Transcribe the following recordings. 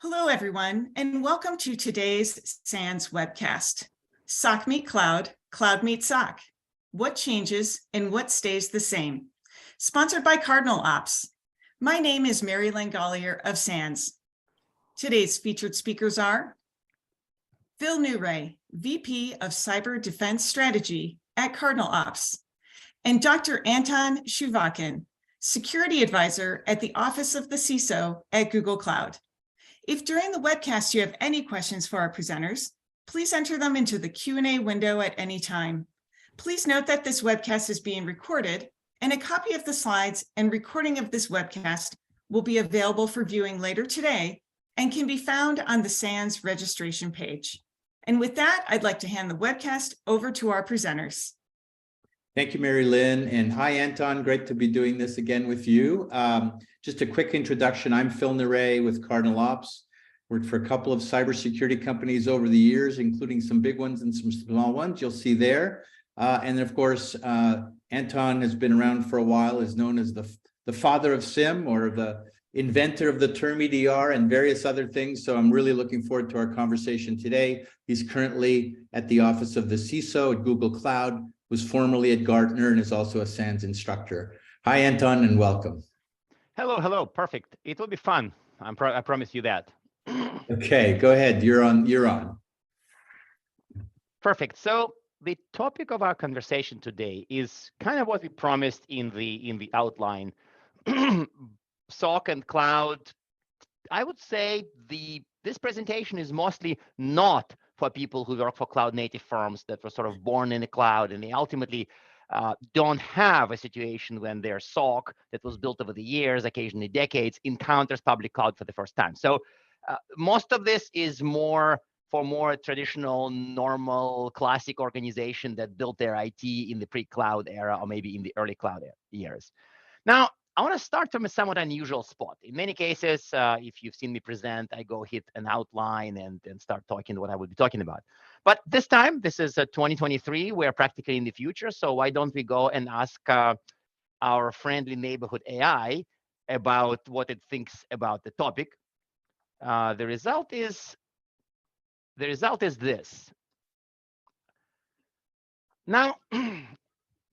Hello, everyone, and welcome to today's SANS webcast. SOC Meet Cloud, Cloud Meet SOC. What changes and what stays the same? Sponsored by Cardinal Ops. My name is Mary Langolier of SANS. Today's featured speakers are Phil Newray, VP of Cyber Defense Strategy at Cardinal Ops, and Dr. Anton Shuvakin, Security Advisor at the Office of the CISO at Google Cloud. If during the webcast you have any questions for our presenters, please enter them into the Q&A window at any time. Please note that this webcast is being recorded, and a copy of the slides and recording of this webcast will be available for viewing later today and can be found on the SANS registration page. And with that, I'd like to hand the webcast over to our presenters. Thank you, Mary Lynn, and hi, Anton. Great to be doing this again with you. Just a quick introduction. I'm Phil Newray with Cardinal Ops. Worked for a couple of cybersecurity companies over the years, including some big ones and some small ones you'll see there. And then, of course, Anton has been around for a while, is known as the father of SIM, or the inventor of the term EDR and various other things. So I'm really looking forward to our conversation today. He's currently at the Office of the CISO at Google Cloud, was formerly at Gartner, and is also a SANS instructor. Hi, Anton, and welcome. Hello. Perfect. It will be fun. I promise you that. Okay, go ahead. You're on. Perfect. So the topic of our conversation today is kind of what we promised in the outline. SOC and cloud. I would say this presentation is mostly not for people who work for cloud native firms that were sort of born in the cloud, and they ultimately don't have a situation when their SOC that was built over the years, occasionally decades, encounters public cloud for the first time. So most of this is more traditional, normal, classic organization that built their IT in the pre-cloud era, or maybe in the early cloud years. Now, I want to start from a somewhat unusual spot. In many cases, if you've seen me present, I go hit an outline and start talking what I would be talking about. But this time, this is 2023. We're practically in the future. So why don't we go and ask our friendly neighborhood AI about what it thinks about the topic? The result is this. Now,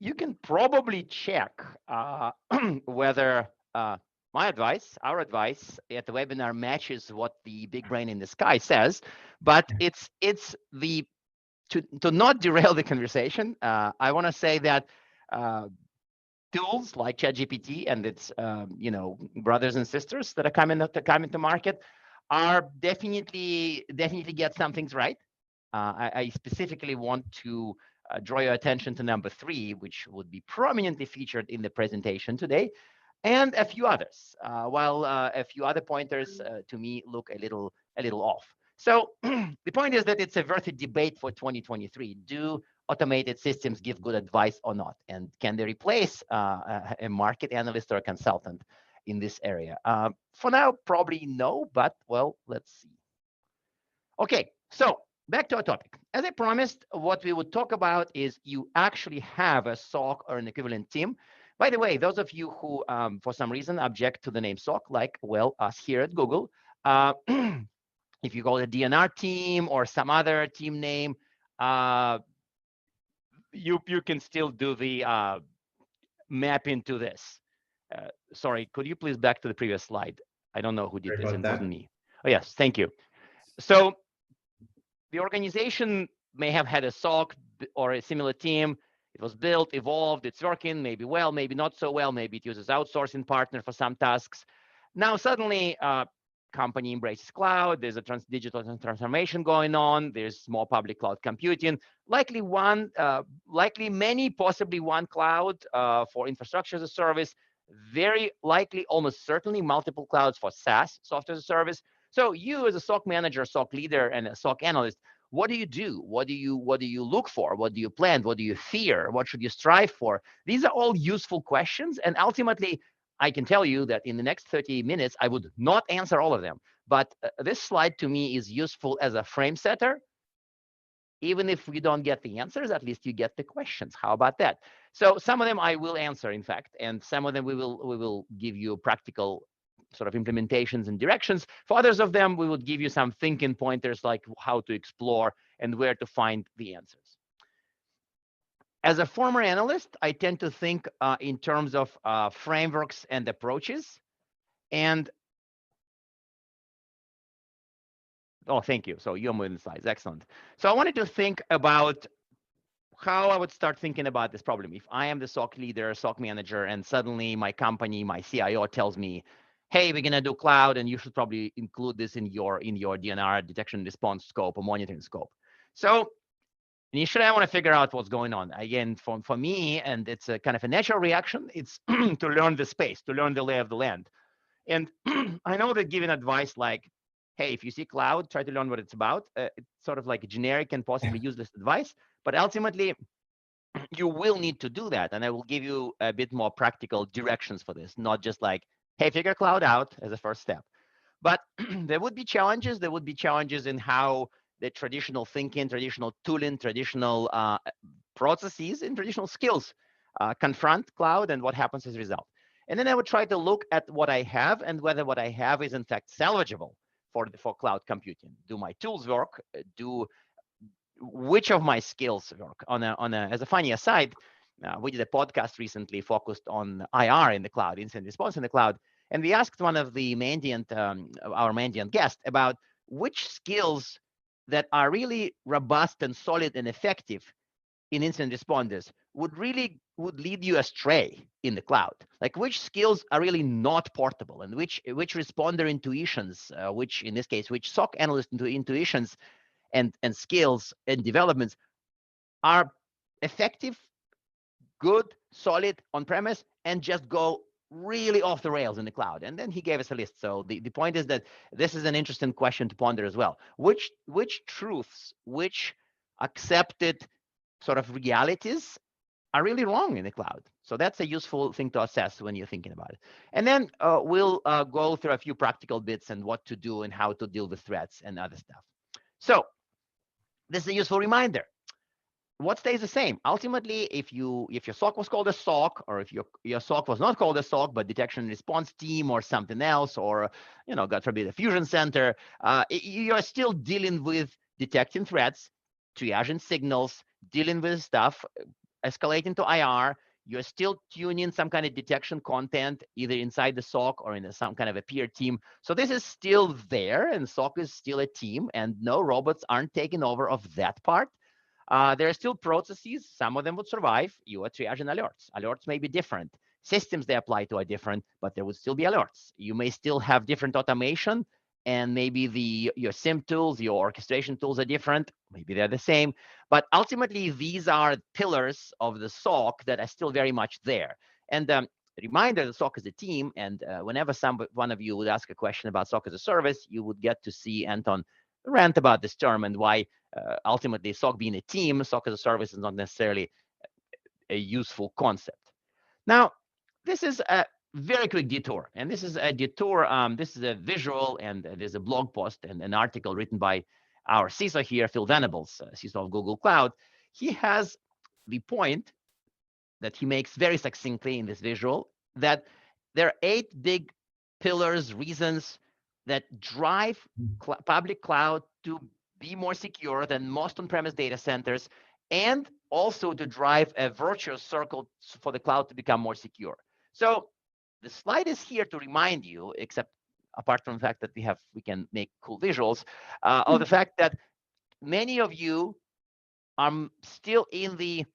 you can probably check whether our advice at the webinar matches what the big brain in the sky says, but it's to not derail the conversation. I want to say that tools like ChatGPT and its brothers and sisters that are coming to market are definitely get some things right. I specifically want to draw your attention to number 3, which would be prominently featured in the presentation today, and a few others, while a few other pointers to me look a little off. So the point is that it's a worthy debate for 2023. Do automated systems give good advice or not? And can they replace a market analyst or a consultant in this area? For now, probably no, but well, let's see. Okay, so back to our topic. As I promised, what we would talk about is you actually have a SOC or an equivalent team. By the way, those of you who, for some reason, object to the name SOC, like, well, us here at Google, if you call it a DNR team or some other team name, you can still do the map into this. Sorry, could you please back to the previous slide? I don't know who did this. It wasn't me. Oh, yes, thank you. So the organization may have had a SOC or a similar team. It was built, evolved, it's working, maybe well, maybe not so well, maybe it uses outsourcing partner for some tasks. Now suddenly, company embraces cloud, there's a digital transformation going on, there's more public cloud computing, likely many, possibly one cloud for infrastructure as a service, very likely, almost certainly multiple clouds for SaaS, software as a service. So you as a SOC manager, SOC leader, and a SOC analyst, what do you do? What do you look for? What do you plan? What do you fear? What should you strive for? These are all useful questions. And ultimately, I can tell you that in the next 30 minutes, I would not answer all of them. But this slide to me is useful as a frame setter. Even if we don't get the answers, at least you get the questions. How about that? So some of them I will answer, in fact, and some of them we will give you practical sort of implementations and directions. For others of them, we would give you some thinking pointers like how to explore and where to find the answers. As a former analyst, I tend to think in terms of frameworks and approaches. And oh, thank you. So you're moving the slides. Excellent. So I wanted to think about how I would start thinking about this problem. If I am the SOC leader, SOC manager, and suddenly my company, my CIO tells me, hey, we're gonna do cloud, and you should probably include this in your DNR detection response scope or monitoring scope. So initially, I want to figure out what's going on. Again, for me, and it's a kind of a natural reaction, it's to learn the space, to learn the lay of the land. And I know that giving advice like, hey, if you see cloud, try to learn what it's about. It's sort of like generic and possibly useless advice, but ultimately, you will need to do that. And I will give you a bit more practical directions for this, not just like, hey, figure cloud out as a first step. But there would be challenges. There would be challenges in how the traditional thinking, traditional tooling, traditional processes, and traditional skills confront cloud and what happens as a result. And then I would try to look at what I have and whether what I have is in fact salvageable for cloud computing. Do my tools work? Which of my skills work? As a funny aside, we did a podcast recently focused on IR in the cloud, incident response in the cloud, and we asked one of the our Mandiant guest about which skills that are really robust and solid and effective in incident responders would lead you astray in the cloud. Like which skills are really not portable, and which responder intuitions, which in this case, which SOC analyst intuitions and skills and developments are effective, good, solid on premise, and just go really off the rails in the cloud. And then he gave us a list. So the point is that this is an interesting question to ponder as well. Which truths, which accepted sort of realities are really wrong in the cloud? So that's a useful thing to assess when you're thinking about it. And then we'll go through a few practical bits and what to do and how to deal with threats and other stuff. So this is a useful reminder. What stays the same? Ultimately, if your SOC was called a SOC, or if your SOC was not called a SOC, but detection and response team or something else, or God forbid, a fusion center, you're still dealing with detecting threats, triaging signals, dealing with stuff, escalating to IR. You're still tuning some kind of detection content, either inside the SOC or in some kind of a peer team. So this is still there, and SOC is still a team, and no, robots aren't taking over of that part. There are still processes. Some of them would survive. You are triaging alerts. Alerts may be different. Systems they apply to are different, but there would still be alerts. You may still have different automation, and maybe your SIM tools, your orchestration tools are different. Maybe they're the same. But ultimately, these are pillars of the SOC that are still very much there. And reminder, the SOC is a team. And whenever one of you would ask a question about SOC as a service, you would get to see Anton rant about this term and why ultimately SOC being a team, SOC as a service is not necessarily a useful concept. Now, this is a very quick detour, and this is a detour. This is a visual, and there's a blog post and an article written by our CISO here, Phil Venables, CISO of Google Cloud. He has the point that he makes very succinctly in this visual that there are 8 big pillars, reasons that drive public cloud to be more secure than most on-premise data centers, and also to drive a virtuous circle for the cloud to become more secure. So the slide is here to remind you, except apart from the fact that we can make cool visuals, of the fact that many of you are still in the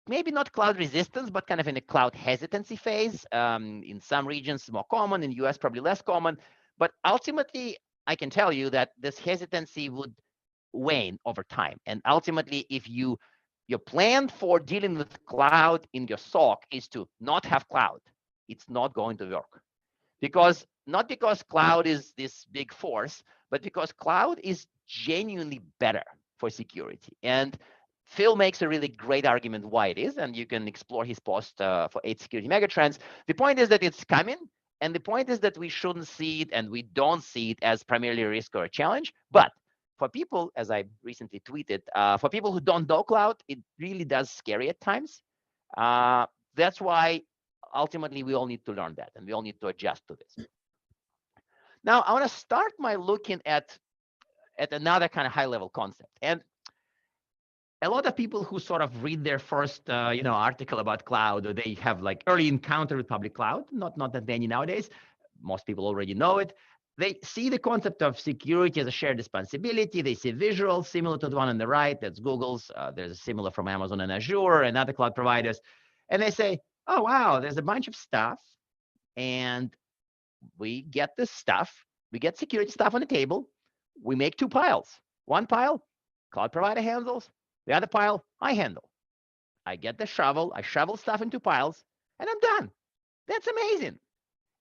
maybe not cloud resistance, but kind of in a cloud hesitancy phase. In some regions, more common. In the US, probably less common. But ultimately, I can tell you that this hesitancy would wane over time. And ultimately, if your plan for dealing with cloud in your SOC is to not have cloud, it's not going to work. Not because cloud is this big force, but because cloud is genuinely better for security. And Phil makes a really great argument why it is, and you can explore his post for 8 security megatrends. The point is that it's coming, and the point is that we shouldn't see it, and we don't see it as primarily a risk or a challenge. But for people, as I recently tweeted, for people who don't know cloud, it really does scary at times. That's why ultimately we all need to learn that, and we all need to adjust to this. Now I want to start by looking at another kind of high level concept. And a lot of people who sort of read their first article about cloud, or they have like early encounter with public cloud, not that many nowadays, most people already know it. They see the concept of security as a shared responsibility. They see visuals similar to the one on the right, that's Google's. There's a similar from Amazon and Azure and other cloud providers. And they say, oh, wow, there's a bunch of stuff. And we get this stuff. We get security stuff on the table. We make two piles. One pile, cloud provider handles. The other pile, I handle. I get the shovel. I shovel stuff into piles, and I'm done. That's amazing.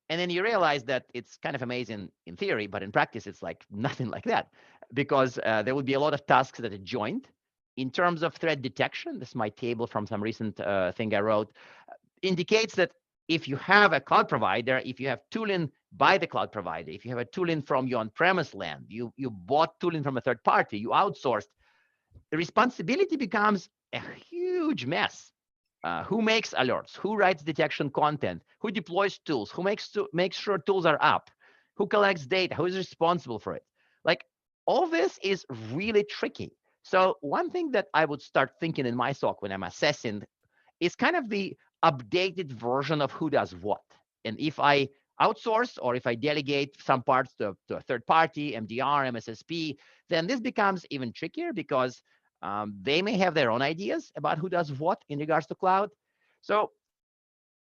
And then you realize that it's kind of amazing in theory, but in practice, it's like nothing like that, because there would be a lot of tasks that are joined. In terms of threat detection, this is my table from some recent thing I wrote, indicates that if you have a cloud provider, if you have tooling by the cloud provider, if you have a tooling from your on-premise land, you bought tooling from a third party, you outsourced, the responsibility becomes a huge mess. Who makes alerts? Who writes detection content? Who deploys tools? Who makes sure tools are up? Who collects data? Who is responsible for it? Like, all this is really tricky. So one thing that I would start thinking in my SOC when I'm assessing is kind of the updated version of who does what. And if I outsource or if I delegate some parts to a third party, MDR, MSSP, then this becomes even trickier, because they may have their own ideas about who does what in regards to cloud. So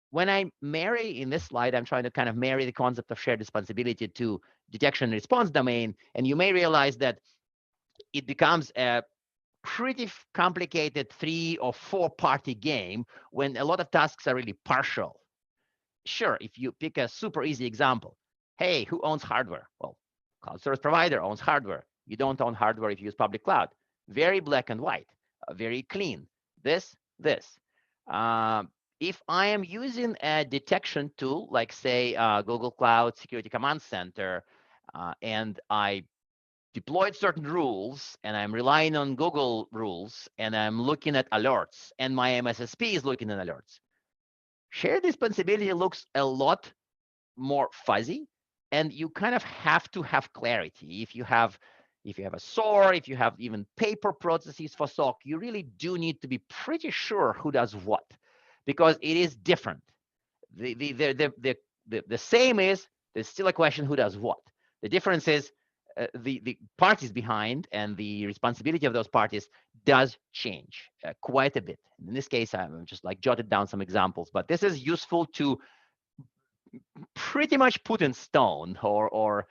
when I marry, in this slide, I'm trying to kind of marry the concept of shared responsibility to detection and response domain. And you may realize that it becomes a pretty complicated 3 or 4 party game when a lot of tasks are really partial. Sure, if you pick a super easy example, hey, who owns hardware? Well, cloud service provider owns hardware. You don't own hardware if you use public cloud. Very black and white, very clean. This. If I am using a detection tool, like say Google Cloud Security Command Center, and I deployed certain rules, and I'm relying on Google rules, and I'm looking at alerts, and my MSSP is looking at alerts, shared responsibility looks a lot more fuzzy, and you kind of have to have clarity. If you have a SOAR, if you have even paper processes for SOC, you really do need to be pretty sure who does what, because it is different. The same is, there's still a question who does what. The difference is the parties behind and the responsibility of those parties does change quite a bit. In this case, I'm just like jotted down some examples, but this is useful to pretty much put in stone or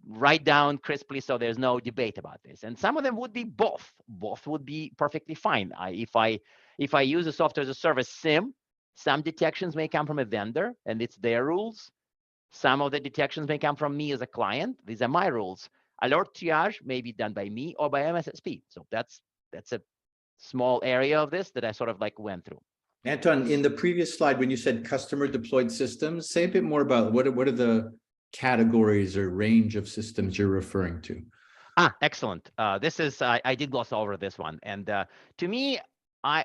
write down crisply, so there's no debate about this. And some of them would be both. Both would be perfectly fine. If I use a software as a service SIEM, some detections may come from a vendor, and it's their rules. Some of the detections may come from me as a client. These are my rules. Alert triage may be done by me or by MSSP. So that's a small area of this that I sort of like went through. Anton, in the previous slide, when you said customer deployed systems, say a bit more about what are the categories or range of systems you're referring to? Excellent. This is, I did gloss over this one. And to me,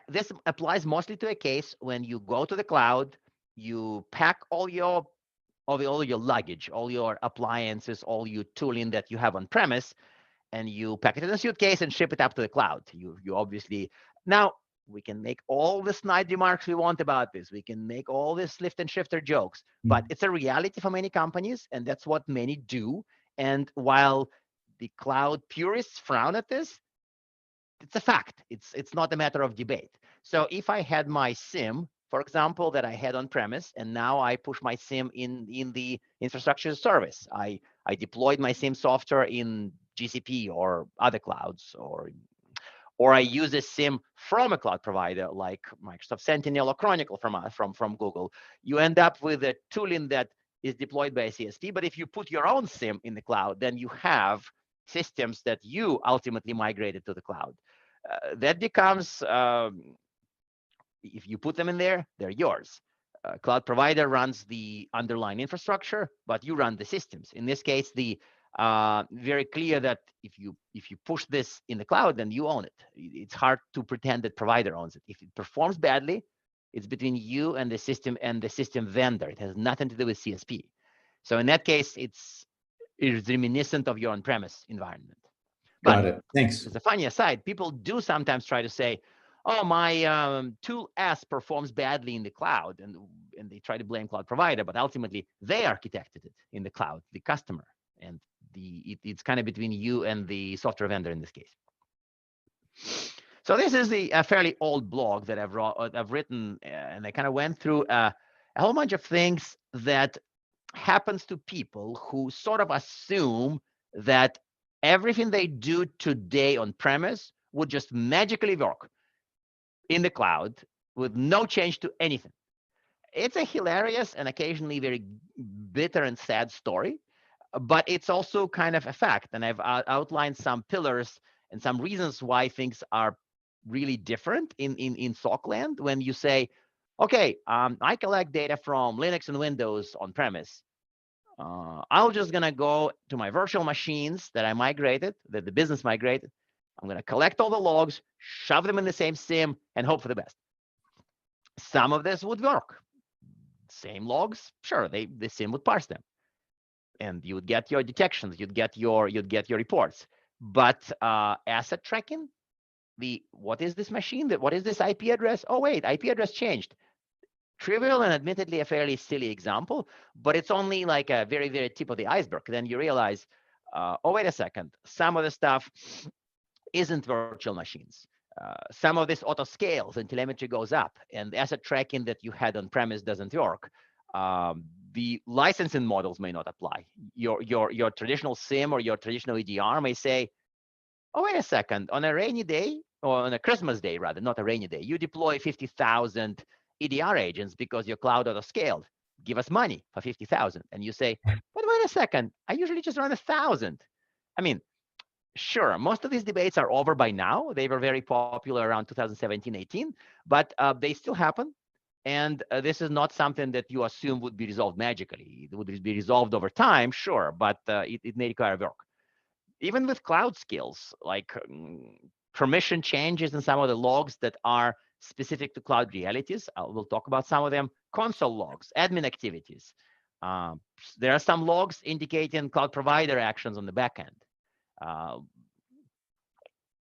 this applies mostly to a case when you go to the cloud, you pack all your luggage, all your appliances, all your tooling that you have on premise, and you pack it in a suitcase and ship it up to the cloud. You obviously, now we can make all the snide remarks we want about this. We can make all this lift and shifter jokes, but it's a reality for many companies, and that's what many do. And while the cloud purists frown at this, it's a fact. It's not a matter of debate. So if I had my SIEM, for example, that I had on premise, and now I push my SIEM in the infrastructure as a service. I deployed my SIEM software in GCP or other clouds, or I use a SIEM from a cloud provider like Microsoft Sentinel or Chronicle from Google. You end up with a tooling that is deployed by a CSP. But if you put your own SIEM in the cloud, then you have systems that you ultimately migrated to the cloud. That becomes, if you put them in there, they're yours. Cloud provider runs the underlying infrastructure, but you run the systems. In this case, the very clear that if you push this in the cloud, then you own it. It's hard to pretend that provider owns it. If it performs badly, it's between you and the system vendor. It has nothing to do with CSP. So in that case, it's reminiscent of your on-premise environment. Got it. Thanks. As a funny aside, people do sometimes try to say, oh, my tool S performs badly in the cloud, and they try to blame cloud provider, but ultimately they architected it in the cloud, the customer, and it's kind of between you and the software vendor in this case. So this is a fairly old blog that I've written, and I kind of went through a whole bunch of things that happens to people who sort of assume that everything they do today on premise would just magically work in the cloud with no change to anything. It's a hilarious and occasionally very bitter and sad story, but it's also kind of a fact. And I've outlined some pillars and some reasons why things are really different in SOC land when you say, okay, I collect data from Linux and Windows on premise. I'm just going to go to my virtual machines that I migrated, that the business migrated. I'm going to collect all the logs, shove them in the same SIEM, and hope for the best. Some of this would work. Same logs, sure, the SIEM would parse them, and you would get your detections, you'd get your reports. But asset tracking, what is this machine? What is this IP address? Oh wait, IP address changed. Trivial and admittedly a fairly silly example, but it's only like a very, very tip of the iceberg. Then you realize, oh, wait a second, some of the stuff isn't virtual machines. Some of this auto scales and telemetry goes up, and asset tracking that you had on premise doesn't work. The licensing models may not apply. Your traditional SIEM or your traditional EDR may say, oh, wait a second, on a rainy day, or on a Christmas day rather, not a rainy day, you deploy 50,000 EDR agents because your cloud auto scaled. Give us money for 50,000. And you say, but wait a second, I usually just run 1,000. I mean, sure, most of these debates are over by now. They were very popular around 2017, 18, but they still happen. And this is not something that you assume would be resolved magically. It would be resolved over time, sure, but it may require work. Even with cloud skills, like permission changes in some of the logs that are specific to cloud realities. We'll talk about some of them. Console logs, admin activities. There are some logs indicating cloud provider actions on the back end.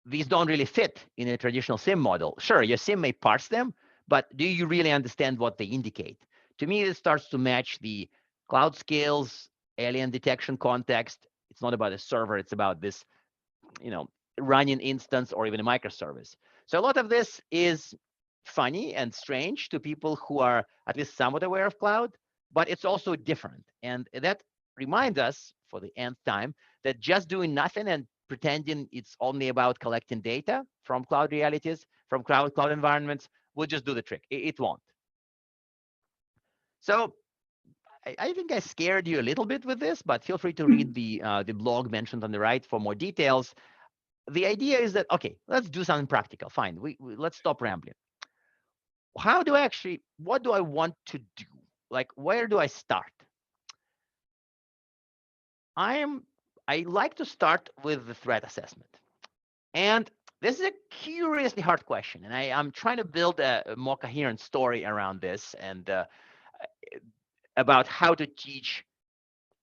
These don't really fit in a traditional SIEM model. Sure, your SIEM may parse them, but do you really understand what they indicate? To me, it starts to match the cloud skills, alien detection context. It's not about a server, it's about this, running instance or even a microservice. So a lot of this is funny and strange to people who are at least somewhat aware of cloud, but it's also different. And that reminds us for the nth time that just doing nothing and pretending it's only about collecting data from cloud realities, from cloud environments, will just do the trick. It won't. So I think I scared you a little bit with this, but feel free to read the blog mentioned on the right for more details. The idea is that, okay, let's do something practical. Fine, let's stop rambling. What do I want to do? Like, where do I start? I like to start with the threat assessment. And this is a curiously hard question. And I'm trying to build a more coherent story around this and about how to teach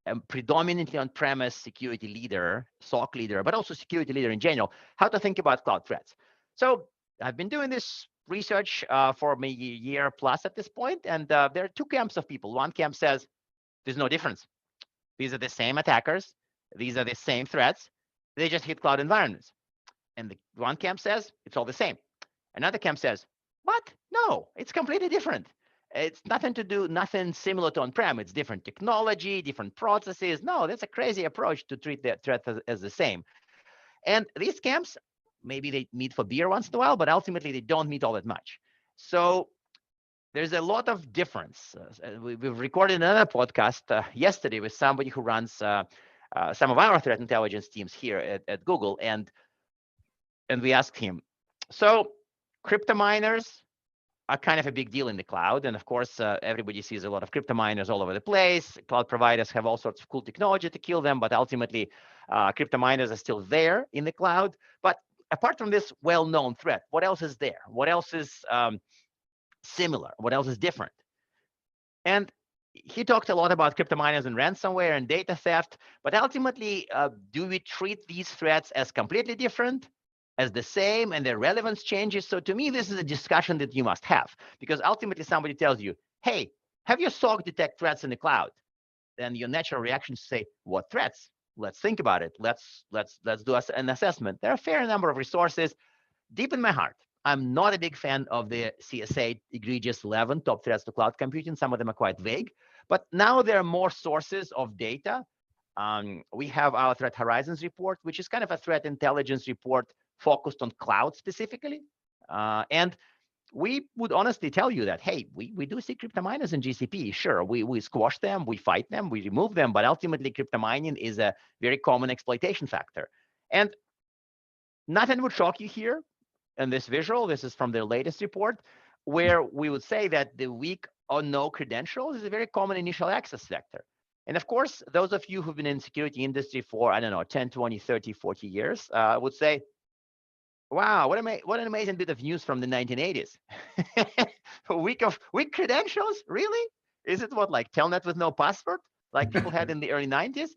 a predominantly on-premise security leader, SOC leader, but also security leader in general, how to think about cloud threats. So I've been doing this research for maybe a year plus at this point, and there are two camps of people. One camp says, there's no difference. These are the same attackers. These are the same threats. They just hit cloud environments. And the one camp says, it's all the same. Another camp says, what? No, it's completely different. It's nothing similar to on-prem. It's different technology, different processes. No, that's a crazy approach to treat the threat as the same. And these camps, maybe they meet for beer once in a while, but ultimately they don't meet all that much. So there's a lot of difference. We've recorded another podcast yesterday with somebody who runs some of our threat intelligence teams here at Google. And we asked him, so crypto miners are kind of a big deal in the cloud. And of course, everybody sees a lot of crypto miners all over the place. Cloud providers have all sorts of cool technology to kill them, but ultimately, crypto miners are still there in the cloud. But apart from this well-known threat, what else is there? What else is similar? What else is different? And he talked a lot about crypto miners and ransomware and data theft, but ultimately, do we treat these threats as completely different, as the same, and their relevance changes? So to me, this is a discussion that you must have, because ultimately somebody tells you, hey, have your SOC detect threats in the cloud? Then your natural reaction is to say, what threats? Let's think about it. Let's do an assessment. There are a fair number of resources. Deep in my heart, I'm not a big fan of the CSA egregious 11 top threats to cloud computing. Some of them are quite vague, but now there are more sources of data. We have our Threat Horizons report, which is kind of a threat intelligence report focused on cloud specifically. And we would honestly tell you that, hey, we do see crypto miners in GCP. Sure, we squash them, we fight them, we remove them, but ultimately crypto mining is a very common exploitation factor. And nothing would shock you here in this visual. This is from their latest report, where we would say that the weak or no credentials is a very common initial access vector. And of course, those of you who've been in the security industry for, I don't know, 10, 20, 30, 40 years would say, wow, what an amazing bit of news from the 1980s. Weak credentials, really? Is it what, like telnet with no password, like people had in the early 90s?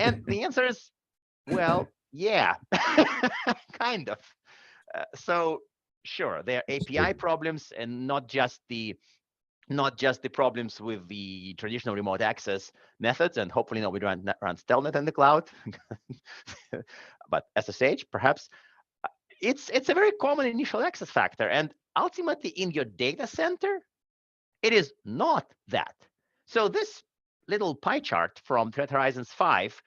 And the answer is, well, yeah, kind of. So sure, there are API problems, and not just the problems with the traditional remote access methods, and hopefully nobody runs telnet in the cloud, but SSH perhaps. It's a very common initial access factor, and ultimately in your data center, it is not that. So this little pie chart from Threat Horizons 5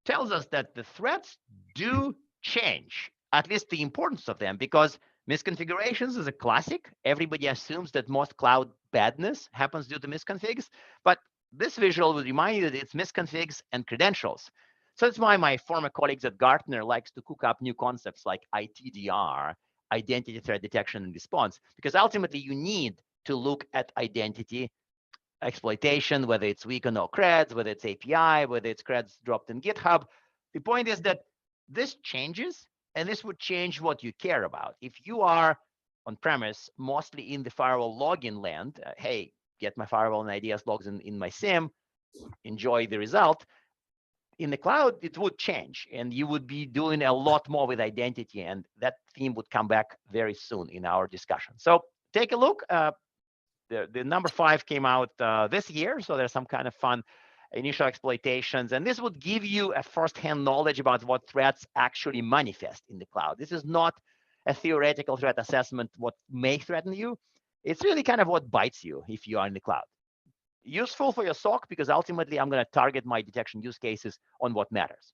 tells us that the threats do change, at least the importance of them, because misconfigurations is a classic. Everybody assumes that most cloud badness happens due to misconfigs, but this visual will remind you that it's misconfigs and credentials. So that's why my former colleagues at Gartner likes to cook up new concepts like ITDR, identity threat detection and response, because ultimately you need to look at identity exploitation, whether it's weak or no creds, whether it's API, whether it's creds dropped in GitHub. The point is that this changes, and this would change what you care about. If you are on premise, mostly in the firewall login land, hey, get my firewall and IDS logs in my SIEM, enjoy the result. In the cloud, it would change, and you would be doing a lot more with identity, and that theme would come back very soon in our discussion. So take a look. The number 5 came out this year, so there's some kind of fun initial exploitations, and this would give you a first-hand knowledge about what threats actually manifest in the cloud. This is not a theoretical threat assessment, what may threaten you. It's really kind of what bites you if you are in the cloud. Useful for your SOC, because ultimately I'm going to target my detection use cases on what matters.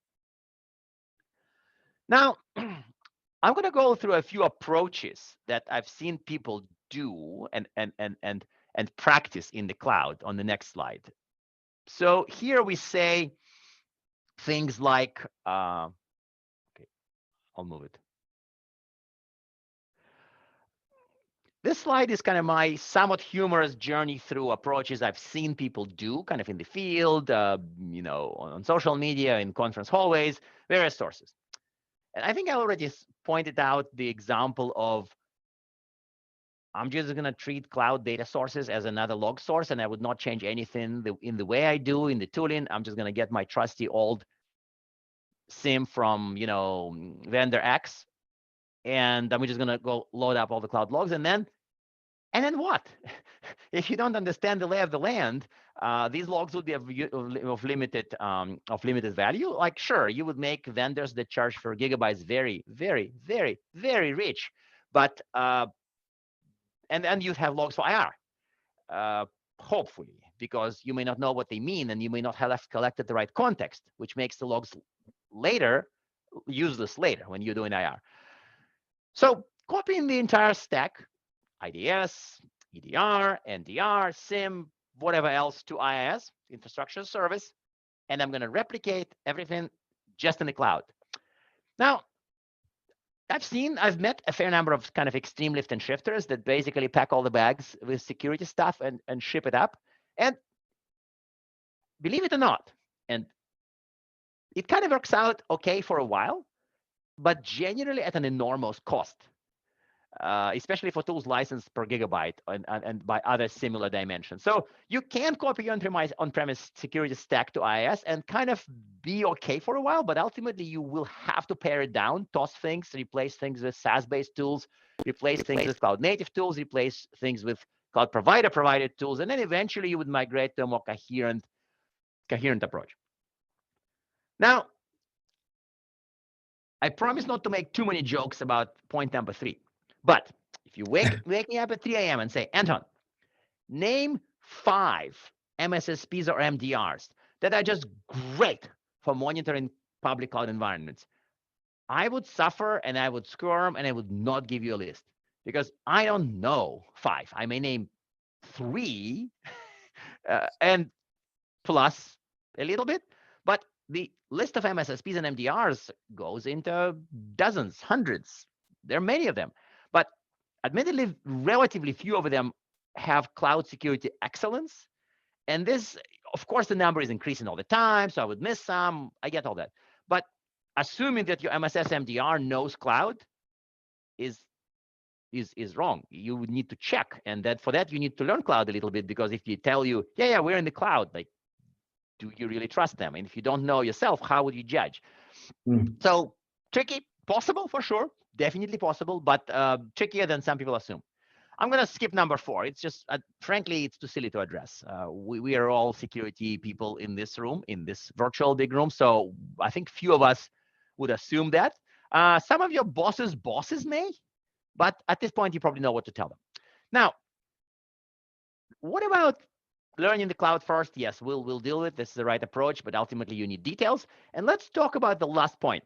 Now, I'm going to go through a few approaches that I've seen people do and practice in the cloud on the next slide. So here we say things like, okay, I'll move it. This slide is kind of my somewhat humorous journey through approaches I've seen people do kind of in the field, on social media, in conference hallways, various sources. And I think I already pointed out the example of, I'm just going to treat cloud data sources as another log source, and I would not change anything in the way I do in the tooling. I'm just going to get my trusty old SIEM from, vendor X, and I'm just going to go load up all the cloud logs, and then what? If you don't understand the lay of the land, these logs would be of limited value. Like, sure, you would make vendors that charge for gigabytes very, very, very, very rich, but and you'd have logs for IR, hopefully, because you may not know what they mean, and you may not have collected the right context, which makes the logs later useless later when you're doing IR. So copying the entire stack, IDS, EDR, NDR, SIEM, whatever else, to IaaS, infrastructure as a service, and I'm going to replicate everything just in the cloud. Now, I've met a fair number of kind of extreme lift and shifters that basically pack all the bags with security stuff and ship it up. And believe it or not, and it kind of works out okay for a while, but generally at an enormous cost. especially for tools licensed per gigabyte and by other similar dimensions. So you can copy your on-premise security stack to IaaS and kind of be okay for a while, but ultimately you will have to pare it down, toss things, replace things with SaaS-based tools, replace things with cloud-native tools, replace things with cloud provider-provided tools, and then eventually you would migrate to a more coherent approach. Now, I promise not to make too many jokes about point number 3. But if you wake me up at 3 a.m. and say, Anton, name 5 MSSPs or MDRs that are just great for monitoring public cloud environments, I would suffer and I would squirm and I would not give you a list because I don't know 5. I may name 3 and plus a little bit, but the list of MSSPs and MDRs goes into dozens, hundreds. There are many of them, but admittedly, relatively few of them have cloud security excellence. And this, of course, the number is increasing all the time, so I would miss some. I get all that. But assuming that your MSS MDR knows cloud is wrong. You would need to check, and that for that you need to learn cloud a little bit, because if you tell you, yeah, we're in the cloud, like, do you really trust them? And if you don't know yourself, how would you judge? So tricky, possible for sure, definitely possible, but trickier than some people assume. I'm going to skip number 4. It's just, frankly, it's too silly to address. We are all security people in this room, in this virtual big room. So I think few of us would assume that. Some of your bosses may, but at this point, you probably know what to tell them. Now, what about learning the cloud first? Yes, we'll deal with this is the right approach, but ultimately you need details. And let's talk about the last point.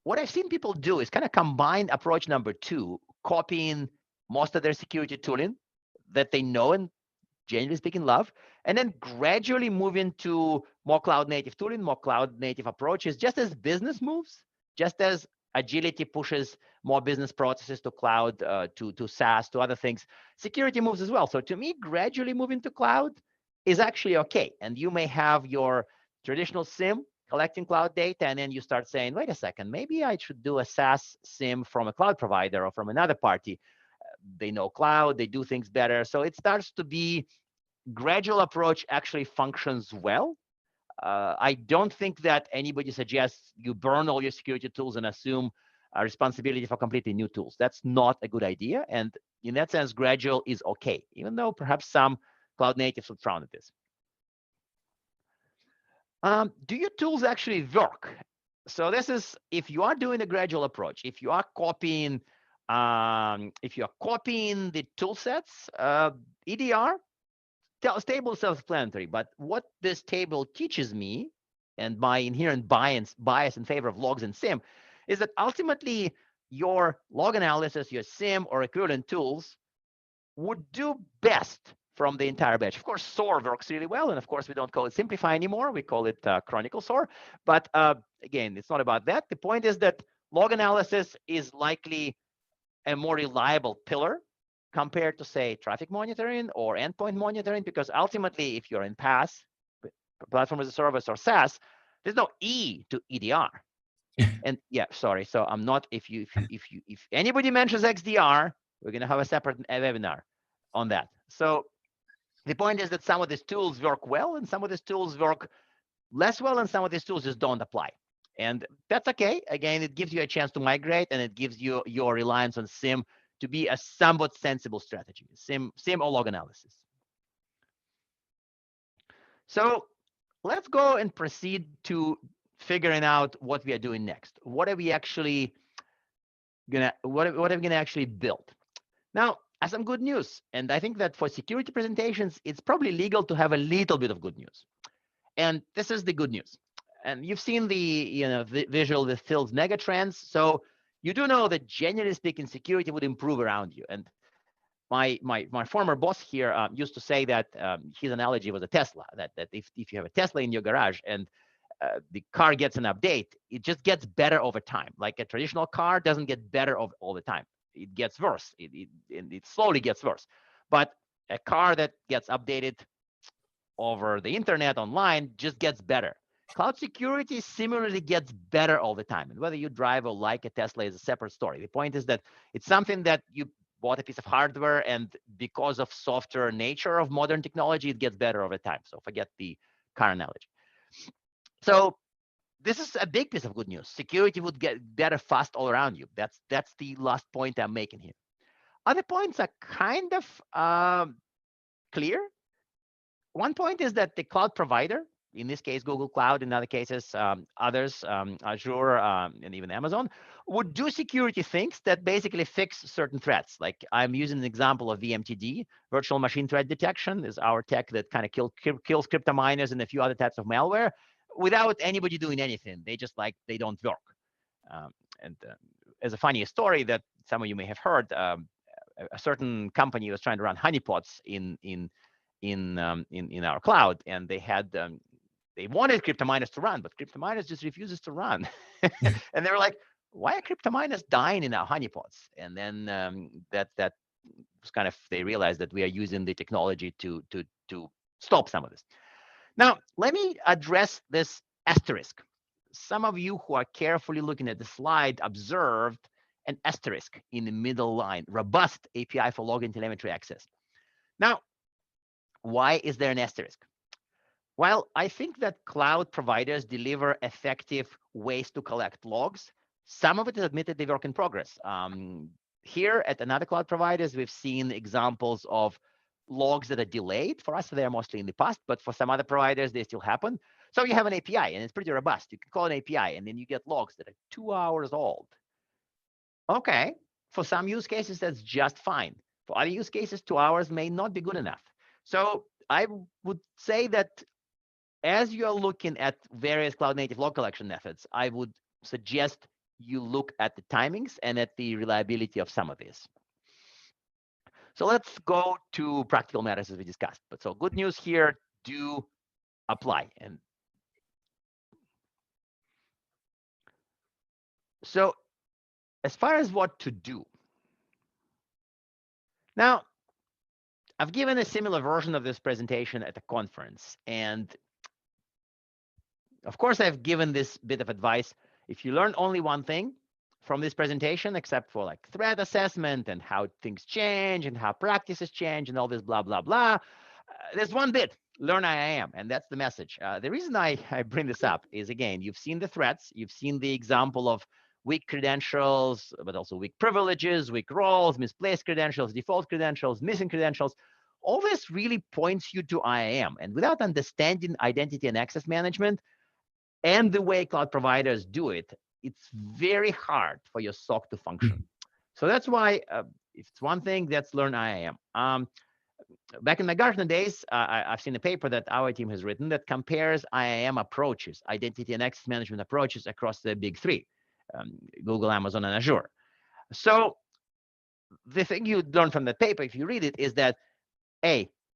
What I've seen people do is kind of combine approach number 2, copying most of their security tooling that they know and generally speaking love, and then gradually move into more cloud native tooling, more cloud native approaches, just as business moves, just as agility pushes more business processes to cloud, to SaaS, to other things. Security moves as well. So to me, gradually moving to cloud is actually okay. And you may have your traditional SIEM collecting cloud data, and then you start saying, wait a second, maybe I should do a SaaS SIEM from a cloud provider or from another party. They know cloud, they do things better. So it starts to be gradual approach actually functions well. I don't think that anybody suggests you burn all your security tools and assume a responsibility for completely new tools. That's not a good idea. And in that sense, gradual is okay, even though perhaps some cloud natives would frown at this. Do your tools actually work? So this is, if you are doing a gradual approach, if you are copying the tool sets, EDR, stable self-explanatory. But what this table teaches me, and my inherent bias in favor of logs and SIEM, is that ultimately your log analysis, your SIEM or equivalent tools would do best from the entire batch. Of course, SOAR works really well, and of course we don't call it Simplify anymore. We call it Chronicle SOAR. But again, it's not about that. The point is that log analysis is likely a more reliable pillar compared to, say, traffic monitoring or endpoint monitoring, because ultimately, if you're in PaaS, platform as a service or SaaS, there's no E to EDR. And yeah, sorry. So I'm not. If anybody mentions XDR, we're going to have a separate webinar on that. So the point is that some of these tools work well, and some of these tools work less well, and some of these tools just don't apply. And that's okay. Again, it gives you a chance to migrate, and it gives you your reliance on SIEM to be a somewhat sensible strategy, SIEM or log analysis. So let's go and proceed to figuring out what we are doing next. What are we actually gonna actually build? Now, I have some good news, and I think that for security presentations, it's probably legal to have a little bit of good news. And this is the good news. And you've seen the visual with Phil's megatrends. So you do know that generally speaking, security would improve around you. And my former boss here used to say that his analogy was a Tesla, that if you have a Tesla in your garage and the car gets an update, it just gets better over time. Like a traditional car doesn't get better all the time. It gets worse. It slowly gets worse. But a car that gets updated over the internet online just gets better. cloud security similarly gets better all the time. And whether you drive or like a Tesla is a separate story. The point is that it's something that you bought a piece of hardware, and because of software nature of modern technology, it gets better over time. So forget the car analogy. So this is a big piece of good news. Security would get better fast all around you. That's the last point I'm making here. Other points are kind of clear. One point is that the cloud provider, in this case, Google Cloud, in other cases, others, Azure, and even Amazon, would do security things that basically fix certain threats. Like I'm using an example of VMTD, virtual machine threat detection, is our tech that kind of kills crypto miners and a few other types of malware without anybody doing anything. They just they don't work. And as a funny story that some of you may have heard, a certain company was trying to run honeypots in our cloud, and they had they wanted crypto miners to run, but crypto miners just refuses to run. And they were like, why are crypto miners dying in our honeypots? And then that was kind of, they realized that we are using the technology to stop some of this. Now let me address this asterisk. Some of you who are carefully looking at the slide observed an asterisk in the middle line, robust API for login telemetry access. Now, why is there an asterisk? Well, I think that cloud providers deliver effective ways to collect logs. Some of it is admittedly work in progress. Here at another cloud providers, we've seen examples of logs that are delayed. For us, they're mostly in the past, but for some other providers, they still happen. So you have an API, and it's pretty robust. You can call an API, and then you get logs that are 2 hours old. Okay, for some use cases, that's just fine. For other use cases, 2 hours may not be good enough. So I would say that as you're looking at various cloud native log collection methods, I would suggest you look at the timings and at the reliability of some of these. So let's go to practical matters as we discussed. But so good news here, do apply. And so as far as what to do, now I've given a similar version of this presentation at a conference. And of course, I've given this bit of advice. If you learn only one thing from this presentation, except for like threat assessment and how things change and how practices change and all this blah, blah, blah, there's one bit, learn IAM, and that's the message. The reason I bring this up is, again, you've seen the threats, you've seen the example of weak credentials, but also weak privileges, weak roles, misplaced credentials, default credentials, missing credentials. All this really points you to IAM. And without understanding identity and access management and the way cloud providers do it, it's very hard for your SOC to function. So that's why if it's one thing, that's learn IAM. Back in my Gartner days, I've seen a paper that our team has written that compares IAM approaches, identity and access management approaches across the big three, Google, Amazon, and Azure. So the thing you learn from that paper, if you read it, is that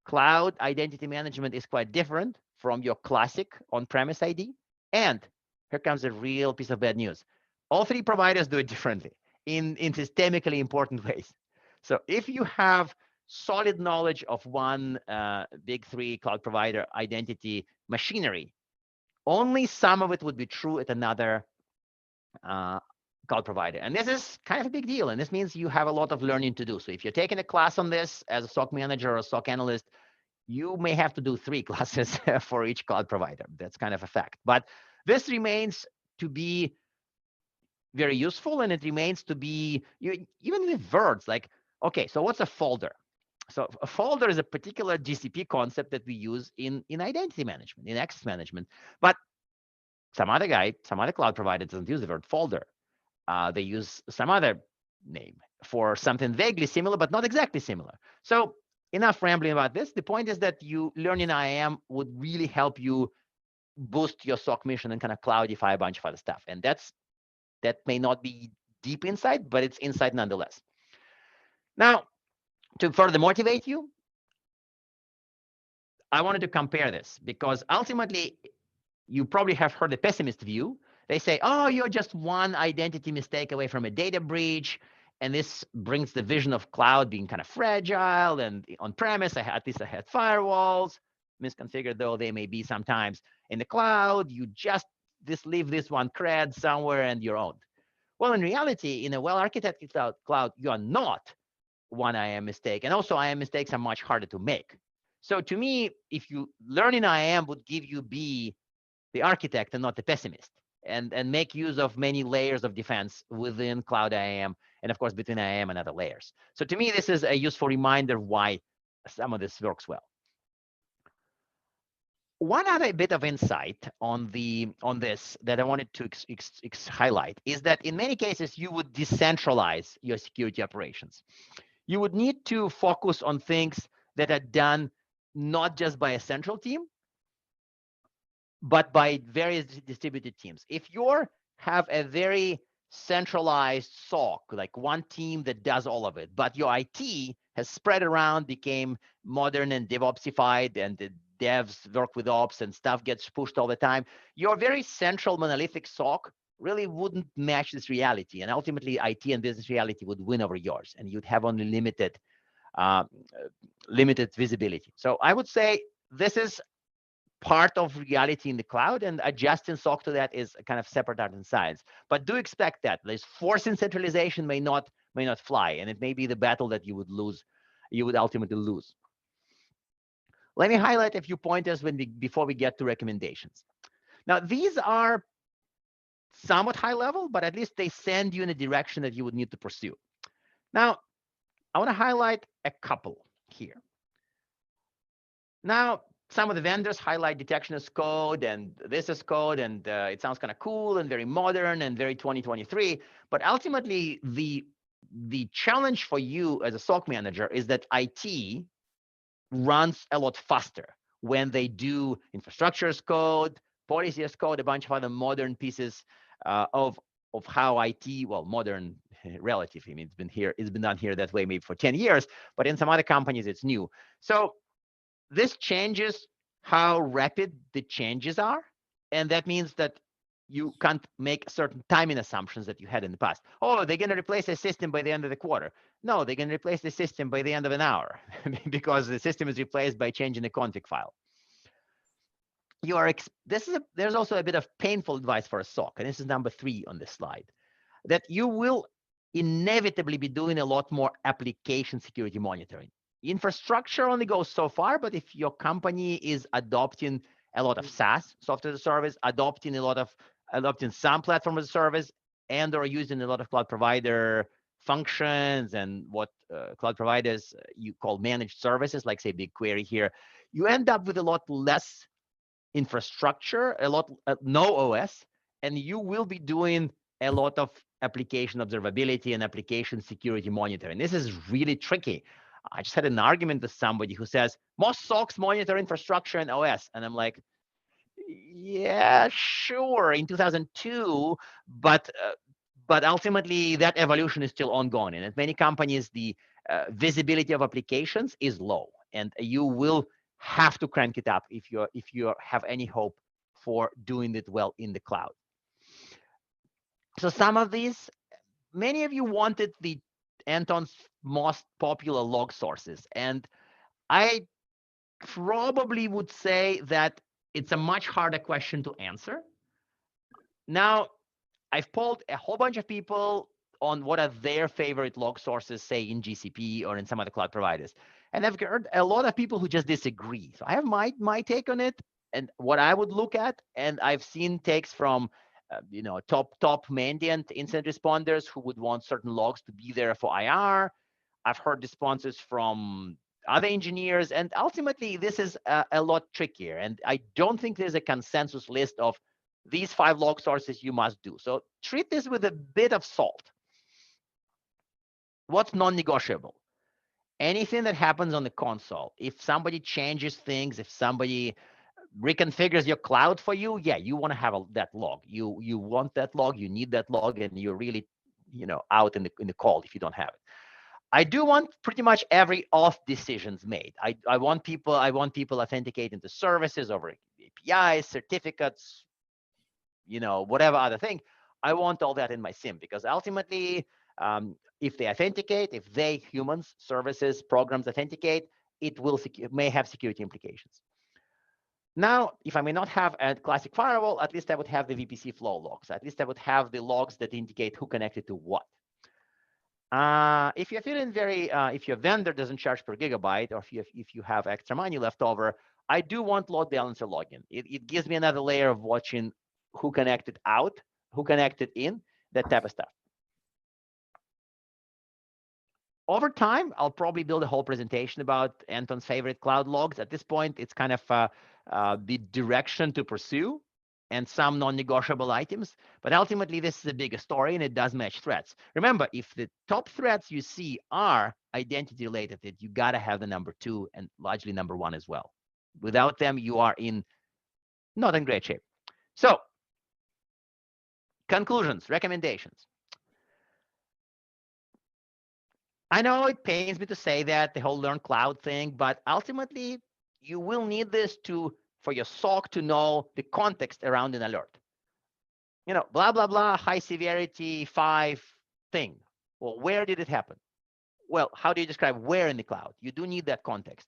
cloud identity management is quite different from your classic on-premise ID. And here comes a real piece of bad news. All three providers do it differently in systemically important ways. So if you have solid knowledge of one big three cloud provider identity machinery, only some of it would be true at another cloud provider. And this is kind of a big deal. And this means you have a lot of learning to do. So if you're taking a class on this as a SOC manager or a SOC analyst, you may have to do 3 classes for each cloud provider. That's kind of a fact. But this remains to be very useful, and it remains to be, even with words like, okay, so what's a folder? So a folder is a particular GCP concept that we use in identity management, in access management. But some other cloud provider doesn't use the word folder. They use some other name for something vaguely similar, but not exactly similar. So enough rambling about this. The point is that you learning IAM would really help you boost your SOC mission and kind of cloudify a bunch of other stuff. And that may not be deep insight, but it's insight nonetheless. Now, to further motivate you, I wanted to compare this because ultimately, you probably have heard the pessimist view. They say, oh, you're just one identity mistake away from a data breach. And this brings the vision of cloud being kind of fragile, and on premise, at least I had firewalls. misconfigured though they may be sometimes in the cloud, you just leave this one cred somewhere and you're owned. Well, in reality, in a well-architected cloud, you are not one IAM mistake. And also IAM mistakes are much harder to make. So to me, if you learn in IAM would give you be the architect and not the pessimist, and make use of many layers of defense within cloud IAM, and of course between IAM and other layers. So to me, this is a useful reminder why some of this works well. One other bit of insight on this that I wanted to highlight is that in many cases you would decentralize your security operations. You would need to focus on things that are done not just by a central team, but by various distributed teams. If you have a very centralized SOC, like one team that does all of it, but your IT has spread around, became modern and DevOpsified, and the devs work with ops and stuff gets pushed all the time, your very central monolithic SOC really wouldn't match this reality. And ultimately, IT and business reality would win over yours, and you'd have only limited visibility. So I would say this is part of reality in the cloud, and adjusting SOC to that is a kind of separate art and science. But do expect that this forcing centralization may not fly, and it may be the battle that you would ultimately lose. Let me highlight a few pointers before we get to recommendations. Now, these are somewhat high level, but at least they send you in a direction that you would need to pursue. Now, I want to highlight a couple here. Now, some of the vendors highlight detection as code, and this is code, and it sounds kind of cool and very modern and very 2023. But ultimately, the challenge for you as a SOC manager is that IT runs a lot faster when they do infrastructure as code, policy as code, a bunch of other modern pieces of how IT, well, modern relative. I mean, it's been done here that way maybe for 10 years, but in some other companies it's new. So this changes how rapid the changes are, and that means that you can't make certain timing assumptions that you had in the past. Oh, they're going to replace a system by the end of the quarter. No, they're going to replace the system by the end of an hour because the system is replaced by changing the config file. There's also a bit of painful advice for a SOC, and this is number 3 on this slide, that you will inevitably be doing a lot more application security monitoring. Infrastructure only goes so far, but if your company is adopting a lot of SaaS, software as a service, adopting some platform as a service, and or using a lot of cloud provider functions and what cloud providers you call managed services, like say BigQuery here, you end up with a lot less infrastructure, no OS, and you will be doing a lot of application observability and application security monitoring. This is really tricky. I just had an argument with somebody who says, most SOCs monitor infrastructure and OS. And I'm like, yeah, sure, in 2002, but ultimately that evolution is still ongoing. And at many companies, the visibility of applications is low, and you will have to crank it up if you have any hope for doing it well in the cloud. So some of these, many of you wanted Anton's most popular log sources, and I probably would say that it's a much harder question to answer. Now, I've polled a whole bunch of people on what are their favorite log sources, say in GCP or in some other cloud providers. And I've heard a lot of people who just disagree. So I have my take on it and what I would look at. And I've seen takes from top mandiant incident responders who would want certain logs to be there for IR. I've heard responses from other engineers, and ultimately this is a lot trickier. And I don't think there's a consensus list of these 5 log sources you must do. So treat this with a bit of salt. What's non-negotiable? Anything that happens on the console. If somebody changes things, if somebody reconfigures your cloud for you, yeah, you want to have that log. You want that log, you need that log, and you're really out in the cold if you don't have it. I do want pretty much every auth decisions made. I want people authenticating to services over APIs, certificates, whatever other thing. I want all that in my SIEM, because ultimately, if they authenticate, if humans, services, programs authenticate, it may have security implications. Now, if I may not have a classic firewall, at least I would have the VPC flow logs. At least I would have the logs that indicate who connected to what. If you're feeling if your vendor doesn't charge per gigabyte, or if you have extra money left over, I do want load balancer login. It gives me another layer of watching who connected out, who connected in, that type of stuff. Over time, I'll probably build a whole presentation about Anton's favorite cloud logs. At this point, it's kind of the direction to pursue and some non-negotiable items. But ultimately, this is a bigger story, and it does match threats. Remember, if the top threats you see are identity related, you got to have the number 2 and largely number 1 as well. Without them, you are not in great shape. So, conclusions, recommendations. I know it pains me to say that, the whole learn cloud thing, but ultimately, you will need this for your SOC to know the context around an alert. Blah, blah, blah, high severity 5 thing. Well, where did it happen? Well, how do you describe where in the cloud? You do need that context.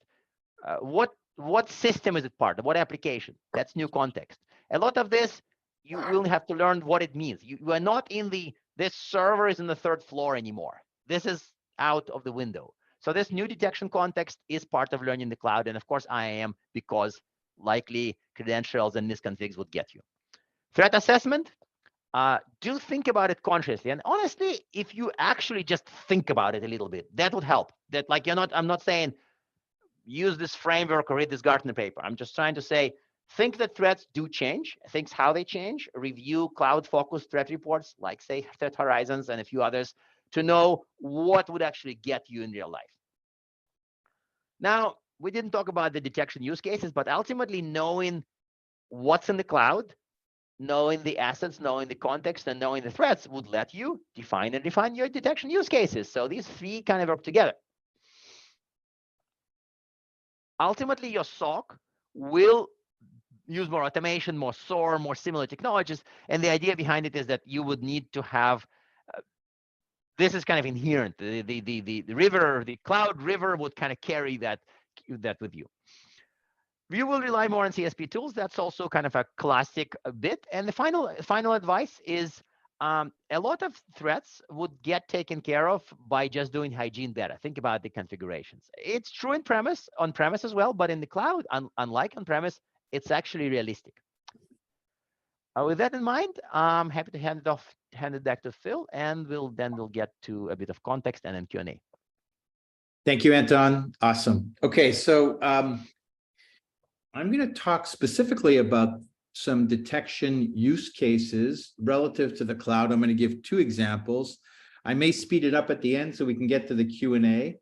What system is it part of? What application? That's new context. A lot of this, you will have to learn what it means. You are not in this server is in the 3rd floor anymore. This is out of the window. So this new detection context is part of learning the cloud. And of course, IAM, because likely credentials and misconfigs would get you. Threat assessment, do think about it consciously. And honestly, if you actually just think about it a little bit, that would help. That I'm not saying use this framework or read this Gartner paper. I'm just trying to say, think that threats do change, think how they change, review cloud-focused threat reports, like say Threat Horizons and a few others, to know what would actually get you in real life. Now, we didn't talk about the detection use cases, but ultimately knowing what's in the cloud, knowing the assets, knowing the context, and knowing the threats would let you define and refine your detection use cases. So these 3 kind of work together. Ultimately, your SOC will use more automation, more SOAR, more similar technologies. And the idea behind it is that you would need to have, this is kind of inherent. The river, the cloud river would kind of carry that with you. You will rely more on CSP tools. That's also kind of a classic bit. And the final advice is a lot of threats would get taken care of by just doing hygiene better. Think about the configurations. It's true on-premise as well, but in the cloud, unlike on-premise, it's actually realistic. With that in mind, I'm happy to hand it back to Phil, and we'll get to a bit of context and then Q&A. Thank you, Anton. Awesome. Okay, so I'm going to talk specifically about some detection use cases relative to the cloud. I'm going to give 2 examples. I may speed it up at the end so we can get to the Q&A.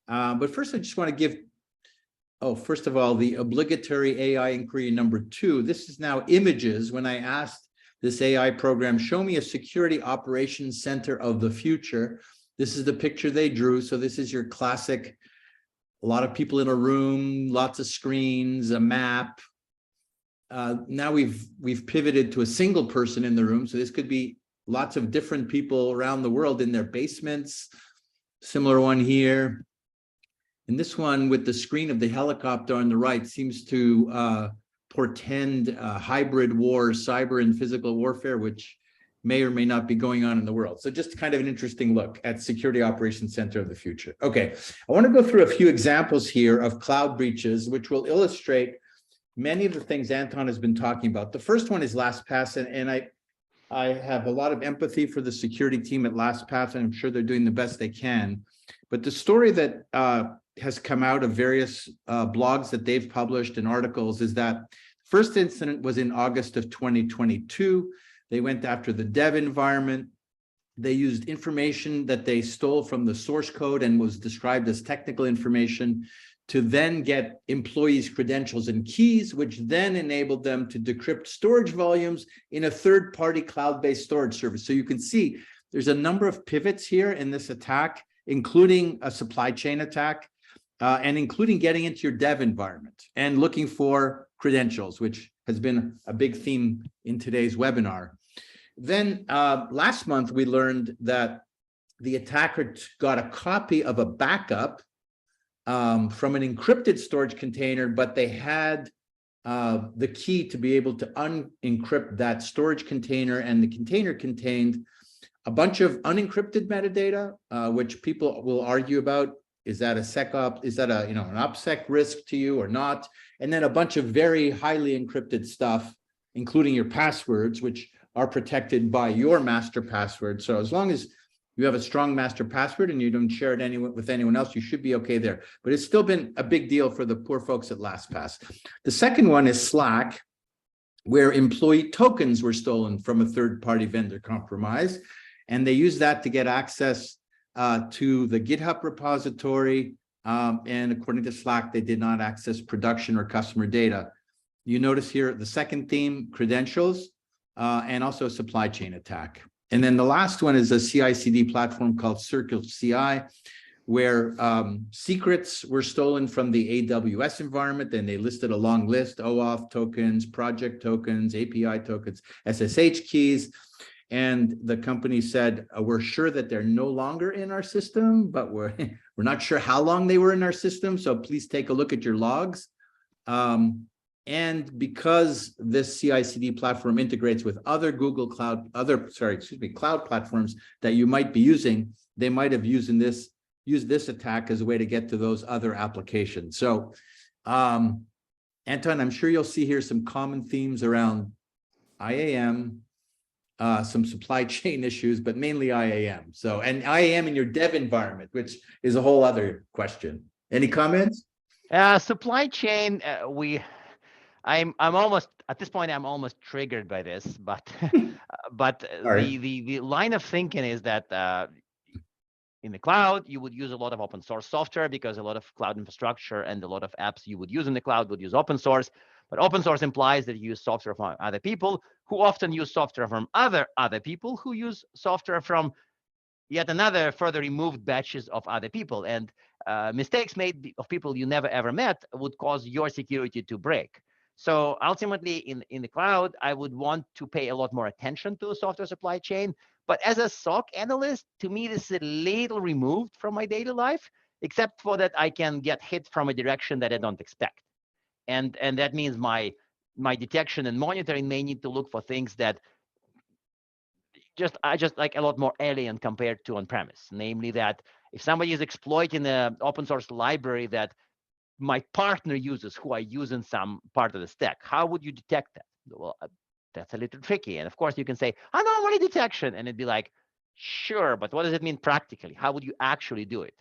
But first, I just want to give, first of all, the obligatory AI inquiry number 2. This is now images. When I asked this AI program, show me a security operations center of the future, this is the picture they drew. So this is your classic, a lot of people in a room, lots of screens, a map. Now we've pivoted to a single person in the room. So this could be lots of different people around the world in their basements. Similar one here. And this one with the screen of the helicopter on the right seems to portend hybrid wars, cyber and physical warfare, which may or may not be going on in the world. So just kind of an interesting look at Security Operations Center of the future. Okay, I want to go through a few examples here of cloud breaches, which will illustrate many of the things Anton has been talking about. The first one is LastPass, and I have a lot of empathy for the security team at LastPass, and I'm sure they're doing the best they can. But the story that has come out of various blogs that they've published and articles is that first incident was in August of 2022. They went after the dev environment. They used information that they stole from the source code and was described as technical information to then get employees' credentials and keys, which then enabled them to decrypt storage volumes in a third-party cloud-based storage service. So you can see there's a number of pivots here in this attack, including a supply chain attack, and including getting into your dev environment and looking for credentials, which has been a big theme in today's webinar. Then last month, we learned that the attacker got a copy of a backup from an encrypted storage container, but they had the key to be able to unencrypt that storage container, and the container contained a bunch of unencrypted metadata, which people will argue about. Is that a SecOps? Is that a an OPSEC risk to you or not? And then a bunch of very highly encrypted stuff, including your passwords, which are protected by your master password. So as long as you have a strong master password and you don't share it with anyone else, you should be okay there. But it's still been a big deal for the poor folks at LastPass. The second one is Slack, where employee tokens were stolen from a third-party vendor compromise. And they used that to get access to the GitHub repository. And according to Slack, they did not access production or customer data. You notice here the second theme, credentials, and also a supply chain attack. And then the last one is a CI/CD platform called Circle CI, where secrets were stolen from the AWS environment. And they listed a long list: OAuth tokens, project tokens, API tokens, SSH keys. And the company said, we're sure that they're no longer in our system, but we're not sure how long they were in our system. So please take a look at your logs. And because this CI/CD platform integrates with other cloud platforms that you might be using, they might have used this attack as a way to get to those other applications. So, Anton, I'm sure you'll see here some common themes around IAM, some supply chain issues, but mainly IAM. So, and IAM in your dev environment, which is a whole other question. Any comments? Supply chain, I'm almost at this point, I'm almost triggered by this, but the line of thinking is that in the cloud, you would use a lot of open source software, because a lot of cloud infrastructure and a lot of apps you would use in the cloud would use open source. But open source implies that you use software from other people, who often use software from other people who use software from yet another further removed batches of other people. And mistakes made of people you never ever met would cause your security to break. So ultimately, in the cloud, I would want to pay a lot more attention to the software supply chain. But as a SOC analyst, to me, this is a little removed from my daily life, except for that I can get hit from a direction that I don't expect. And that means my detection and monitoring may need to look for things that I just like a lot more alien compared to on-premise. Namely that if somebody is exploiting an open source library that my partner uses, who I use in some part of the stack, how would you detect that? Well, that's a little tricky. And of course you can say anomaly detection, and it'd be like, sure, but what does it mean practically? How would you actually do it?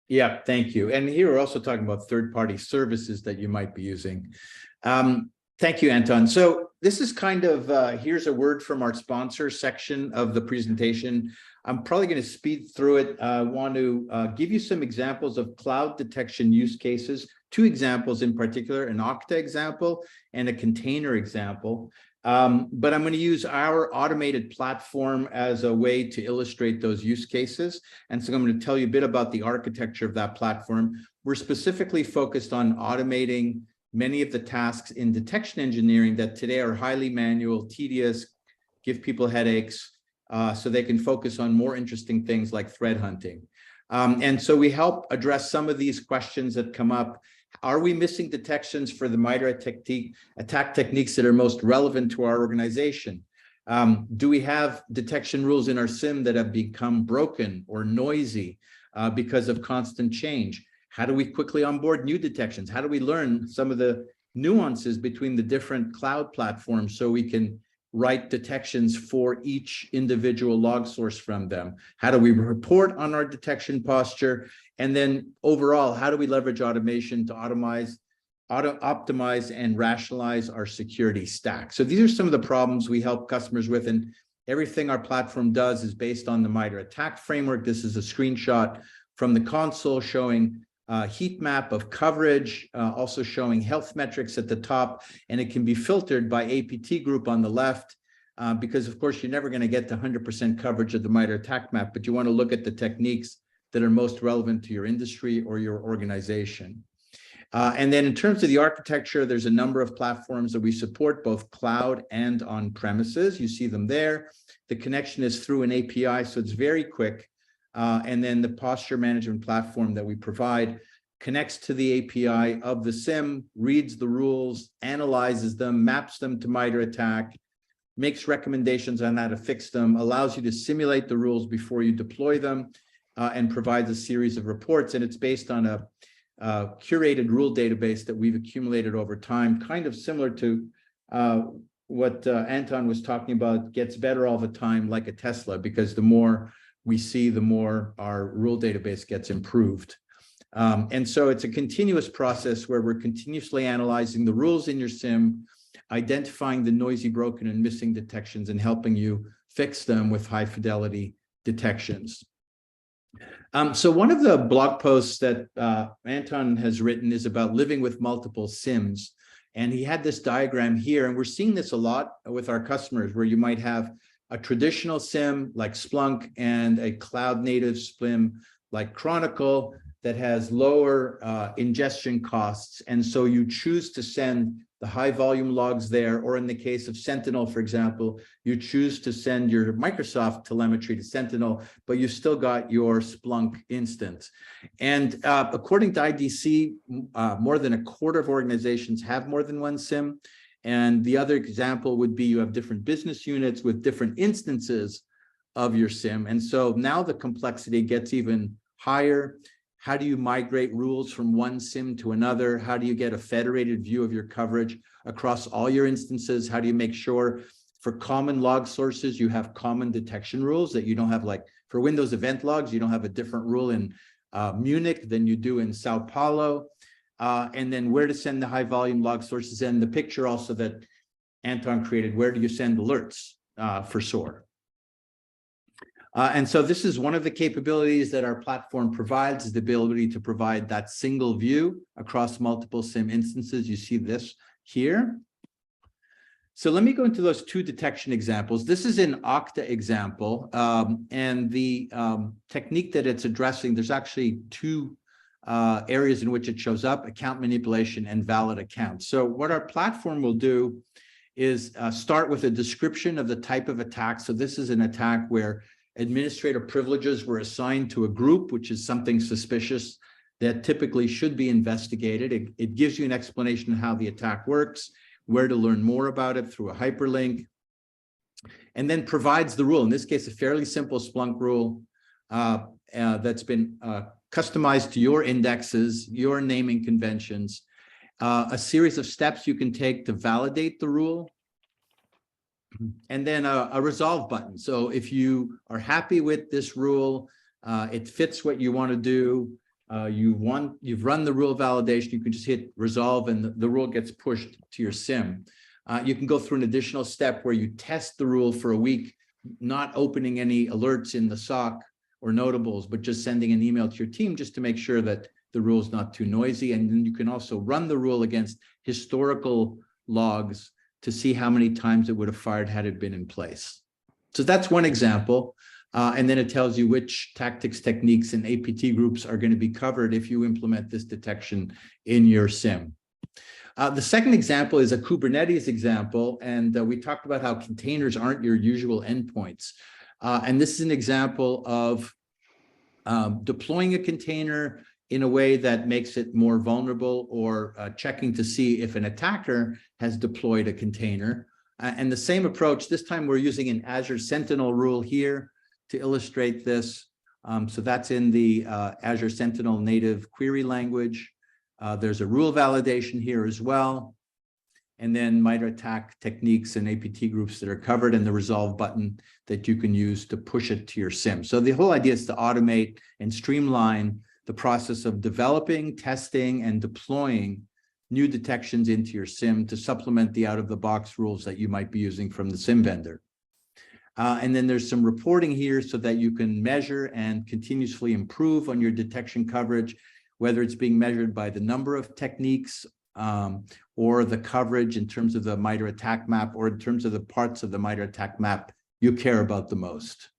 Yeah, thank you. And here we're also talking about third-party services that you might be using. Thank you, Anton. So this is kind of, here's a word from our sponsor section of the presentation. I'm probably going to speed through it. I want to give you some examples of cloud detection use cases, 2 examples in particular, an Okta example and a container example. But I'm going to use our automated platform as a way to illustrate those use cases. And so I'm going to tell you a bit about the architecture of that platform. We're specifically focused on automating many of the tasks in detection engineering that today are highly manual, tedious, give people headaches, so they can focus on more interesting things like threat hunting. And so we help address some of these questions that come up. Are we missing detections for the MITRE attack techniques that are most relevant to our organization? Do we have detection rules in our SIM that have become broken or noisy because of constant change? How do we quickly onboard new detections? How do we learn some of the nuances between the different cloud platforms so we can write detections for each individual log source from them? How do we report on our detection posture? And then overall, how do we leverage automation to optimize and rationalize our security stack? So these are some of the problems we help customers with, and everything our platform does is based on the MITRE attack framework. This is a screenshot from the console showing heat map of coverage, also showing health metrics at the top, and it can be filtered by APT group on the left, because of course you're never going to get to 100% coverage of the MITRE attack map, but you want to look at the techniques that are most relevant to your industry or your organization. And then in terms of the architecture, there's a number of platforms that we support, both cloud and on premises. You see them there. The connection is through an API, so it's very quick. And then the posture management platform that we provide connects to the API of the SIM, reads the rules, analyzes them, maps them to MITRE ATT&CK, makes recommendations on how to fix them, allows you to simulate the rules before you deploy them, and provides a series of reports. And it's based on a curated rule database that we've accumulated over time, kind of similar to what Anton was talking about, gets better all the time, like a Tesla, because the more we see, the more our rule database gets improved. And so it's a continuous process where we're continuously analyzing the rules in your SIM, identifying the noisy, broken, and missing detections, and helping you fix them with high fidelity detections. So one of the blog posts that Anton has written is about living with multiple SIMs. And he had this diagram here, and we're seeing this a lot with our customers, where you might have a traditional SIM like Splunk and a cloud native SIM like Chronicle that has lower ingestion costs. And so you choose to send the high volume logs there, or in the case of Sentinel, for example, you choose to send your Microsoft telemetry to Sentinel, but you've still got your Splunk instance. And according to IDC, more than a quarter of organizations have more than one SIM. And the other example would be you have different business units with different instances of your SIM. And so now the complexity gets even higher. How do you migrate rules from one SIM to another? How do you get a federated view of your coverage across all your instances? How do you make sure for common log sources, you have common detection rules, that you don't have, like for Windows event logs, you don't have a different rule in Munich than you do in Sao Paulo? And then where to send the high volume log sources, and the picture also that Anton created, where do you send alerts for SOAR? And so this is one of the capabilities that our platform provides, is the ability to provide that single view across multiple SIM instances. You see this here. So let me go into those two detection examples. This is an Okta example, and the technique that it's addressing, there's actually two areas in which it shows up: account manipulation and valid accounts. So what our platform will do is start with a description of the type of attack. So this is an attack where administrator privileges were assigned to a group, which is something suspicious that typically should be investigated. It gives you an explanation of how the attack works, where to learn more about it through a hyperlink, and then provides the rule. In this case, a fairly simple Splunk rule that's been customized to your indexes, your naming conventions, a series of steps you can take to validate the rule, and then a resolve button. So if you are happy with this rule, it fits what you want to do, you've run the rule validation, you can just hit resolve and the rule gets pushed to your SIM. You can go through an additional step where you test the rule for a week, not opening any alerts in the SOC or notables, but just sending an email to your team just to make sure that the rule is not too noisy. And then you can also run the rule against historical logs to see how many times it would have fired had it been in place. So that's one example. And then it tells you which tactics, techniques, and APT groups are going to be covered if you implement this detection in your SIM. The second example is a Kubernetes example. And we talked about how containers aren't your usual endpoints. And this is an example of deploying a container in a way that makes it more vulnerable, or checking to see if an attacker has deployed a container. And the same approach, this time we're using an Azure Sentinel rule here to illustrate this. So that's in the Azure Sentinel native query language. There's a rule validation here as well. And then MITRE ATT&CK techniques and APT groups that are covered, and the resolve button that you can use to push it to your SIM. So the whole idea is to automate and streamline the process of developing, testing, and deploying new detections into your SIM to supplement the out-of-the-box rules that you might be using from the SIM vendor. And then there's some reporting here so that you can measure and continuously improve on your detection coverage, whether it's being measured by the number of techniques or the coverage in terms of the MITRE ATT&CK map, or in terms of the parts of the MITRE ATT&CK map you care about the most.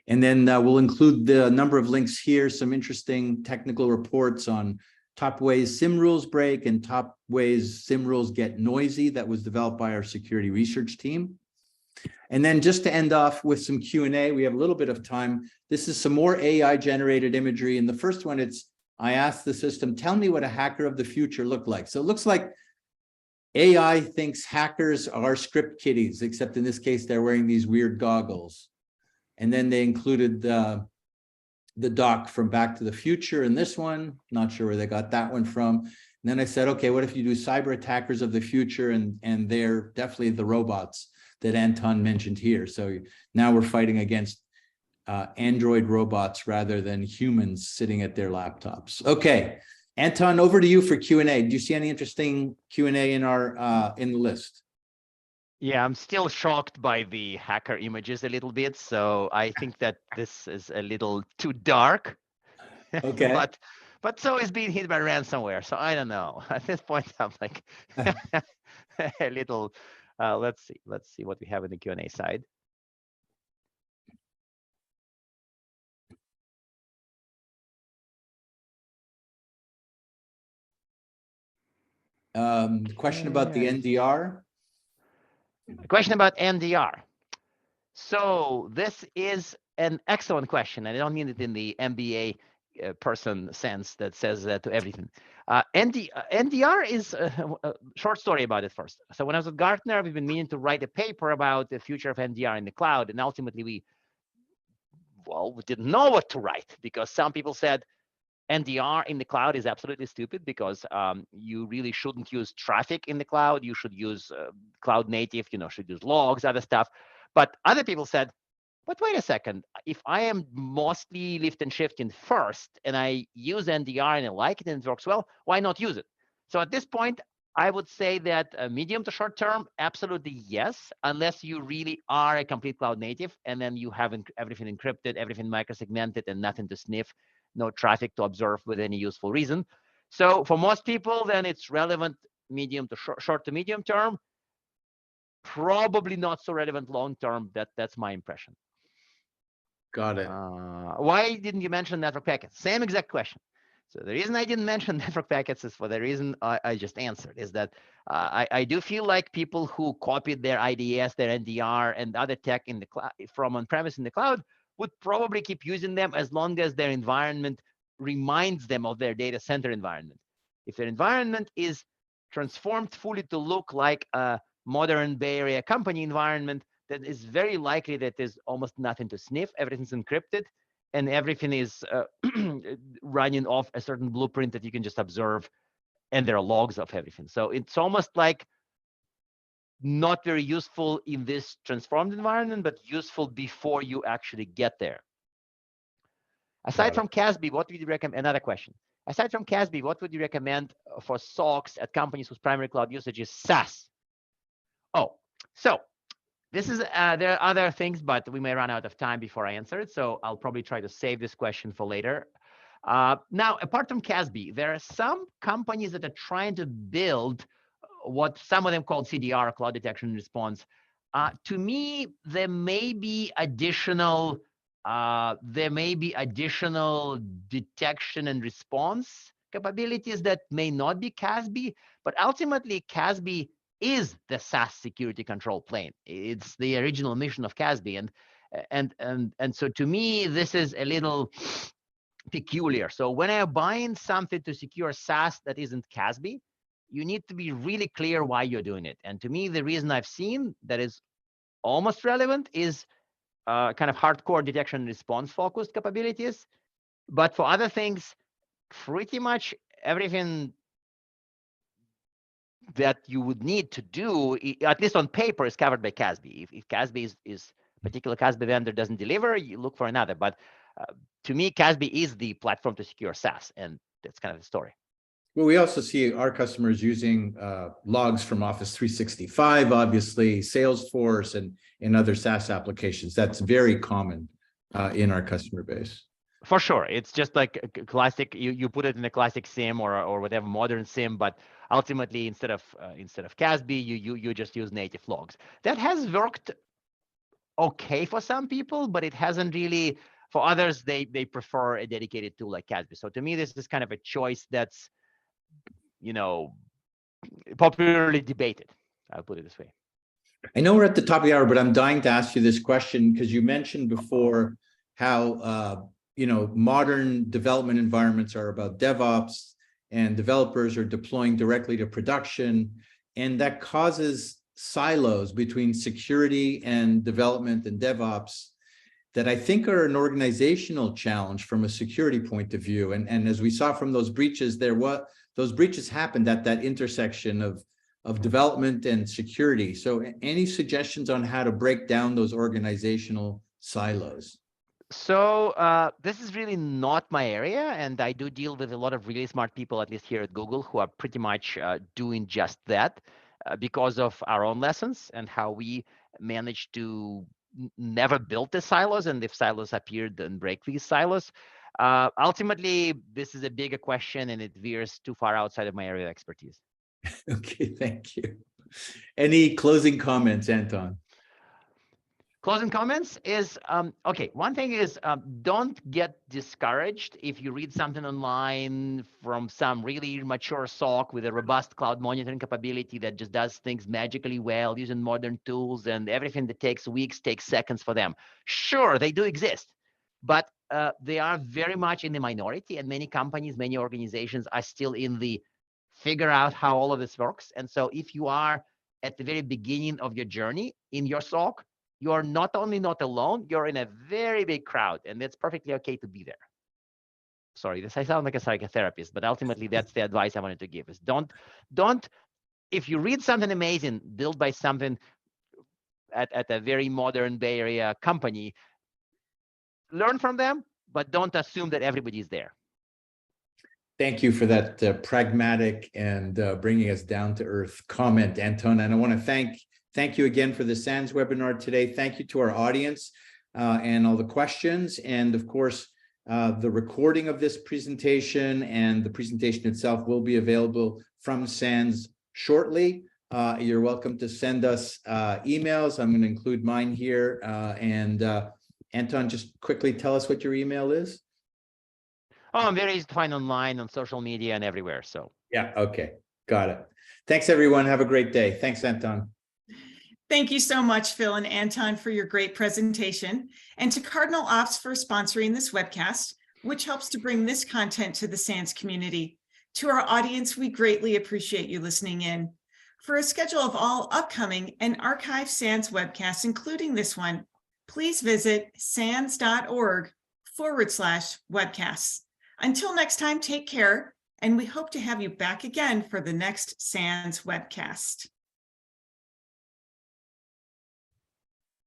And then we'll include the number of links here, some interesting technical reports on top ways SIM rules break and top ways SIM rules get noisy, that was developed by our security research team. And then just to end off with some Q&A, we have a little bit of time. This is some more AI generated imagery. And the first one, it's I asked the system, tell me what a hacker of the future looked like. So it looks like AI thinks hackers are script kiddies, except in this case, they're wearing these weird goggles. And then they included the doc from Back to the Future in this one. Not sure where they got that one from. And then I said, okay, what if you do cyber attackers of the future? And they're definitely the robots that Anton mentioned here. So now we're fighting against Android robots rather than humans sitting at their laptops. Okay, Anton, over to you for Q&A. Do you see any interesting Q&A in our in the list? Yeah, I'm still shocked by the hacker images a little bit. So I think that this is a little too dark. Okay. but so is being hit by ransomware. So I don't know. At this point, I'm like a little. Let's see what we have in the Q&A side. Question about the NDR. A question about NDR. So this is an excellent question. I don't mean it in the MBA person sense that says to everything. NDR is a short story about it first. So when I was at Gartner, we've been meaning to write a paper about the future of NDR in the cloud. And ultimately we didn't know what to write because some people said NDR in the cloud is absolutely stupid because you really shouldn't use traffic in the cloud. You should use cloud native, should use logs, other stuff. But other people said, but wait a second, if I am mostly lift and shifting first and I use NDR and I like it and it works well, why not use it? So at this point, I would say that medium to short term, absolutely yes, unless you really are a complete cloud native and then you have everything encrypted, everything microsegmented and nothing to sniff, no traffic to observe with any useful reason. So for most people, then it's relevant medium to short to medium term, probably not so relevant long term. That's my impression. Got it. Why didn't you mention network packets? Same exact question. So the reason I didn't mention network packets is for the reason I just answered, is that I do feel like people who copied their IDS, their NDR, and other tech in the cloud from on-premise in the cloud would probably keep using them as long as their environment reminds them of their data center environment. If their environment is transformed fully to look like a modern Bay Area company environment, then it's very likely that there's almost nothing to sniff. Everything's encrypted and everything is running off a certain blueprint that you can just observe, and there are logs of everything. So it's almost like not very useful in this transformed environment, but useful before you actually get there. Aside from CASB, what would you recommend? Another question. Aside from CASB, what would you recommend for SOCs at companies whose primary cloud usage is SaaS? Oh, so this is, there are other things, but we may run out of time before I answer it. So I'll probably try to save this question for later. Now, apart from CASB, there are some companies that are trying to build what some of them call CDR, cloud detection and response. To me, there may be additional detection and response capabilities that may not be CASB, but ultimately CASB is the SaaS security control plane. It's the original mission of CASB, and so to me this is a little peculiar. So when I'm buying something to secure SaaS that isn't CASB, you need to be really clear why you're doing it. And to me, the reason I've seen that is almost relevant is kind of hardcore detection and response focused capabilities. But for other things, pretty much everything that you would need to do, at least on paper, is covered by CASB. If CASB is particular CASB vendor doesn't deliver, you look for another. But to me, CASB is the platform to secure SaaS, and that's kind of the story. Well, we also see our customers using logs from Office 365, obviously, Salesforce, and other SaaS applications. That's very common in our customer base. For sure. It's just like a classic, you put it in a classic SIM or whatever modern SIM, but ultimately instead of CASB, you just use native logs. That has worked okay for some people, but it hasn't really, for others, they prefer a dedicated tool like CASB. So to me, this is kind of a choice that's, popularly debated. I'll put it this way. I know we're at the top of the hour, but I'm dying to ask you this question because you mentioned before how modern development environments are about DevOps, and developers are deploying directly to production, and that causes silos between security and development and DevOps that I think are an organizational challenge from a security point of view. And as we saw from those breaches, those breaches happened at that intersection of development and security. So any suggestions on how to break down those organizational silos? So this is really not my area, and I do deal with a lot of really smart people, at least here at Google, who are pretty much doing just that because of our own lessons and how we managed to never build the silos, and if silos appeared, then break these silos. Ultimately, this is a bigger question, and it veers too far outside of my area of expertise. Okay, thank you. Any closing comments, Anton? Closing comments is, okay, one thing is don't get discouraged if you read something online from some really mature SOC with a robust cloud monitoring capability that just does things magically well using modern tools, and everything that takes weeks takes seconds for them. Sure, they do exist, but they are very much in the minority, and many companies, many organizations are still in the figure out how all of this works. And so if you are at the very beginning of your journey in your SOC, you're not only not alone, you're in a very big crowd, and it's perfectly okay to be there. Sorry, I sound like a psychotherapist, but ultimately that's the advice I wanted to give is don't, if you read something amazing built by something at a very modern Bay Area company, learn from them, but don't assume that everybody's there. Thank you for that pragmatic and bringing us down to earth comment, Anton. And I want to thank you again for the SANS webinar today. Thank you to our audience and all the questions. And of course, the recording of this presentation and the presentation itself will be available from SANS shortly. You're welcome to send us emails. I'm going to include mine here. Anton, just quickly tell us what your email is. Oh, I'm very easy to find online, on social media, and everywhere. So yeah, okay, got it. Thanks, everyone. Have a great day. Thanks, Anton. Thank you so much, Phil and Anton, for your great presentation, and to Cardinal Ops for sponsoring this webcast, which helps to bring this content to the SANS community. To our audience, we greatly appreciate you listening in. For a schedule of all upcoming and archived SANS webcasts, including this one, please visit sans.org/webcasts. Until next time, take care, and we hope to have you back again for the next SANS webcast.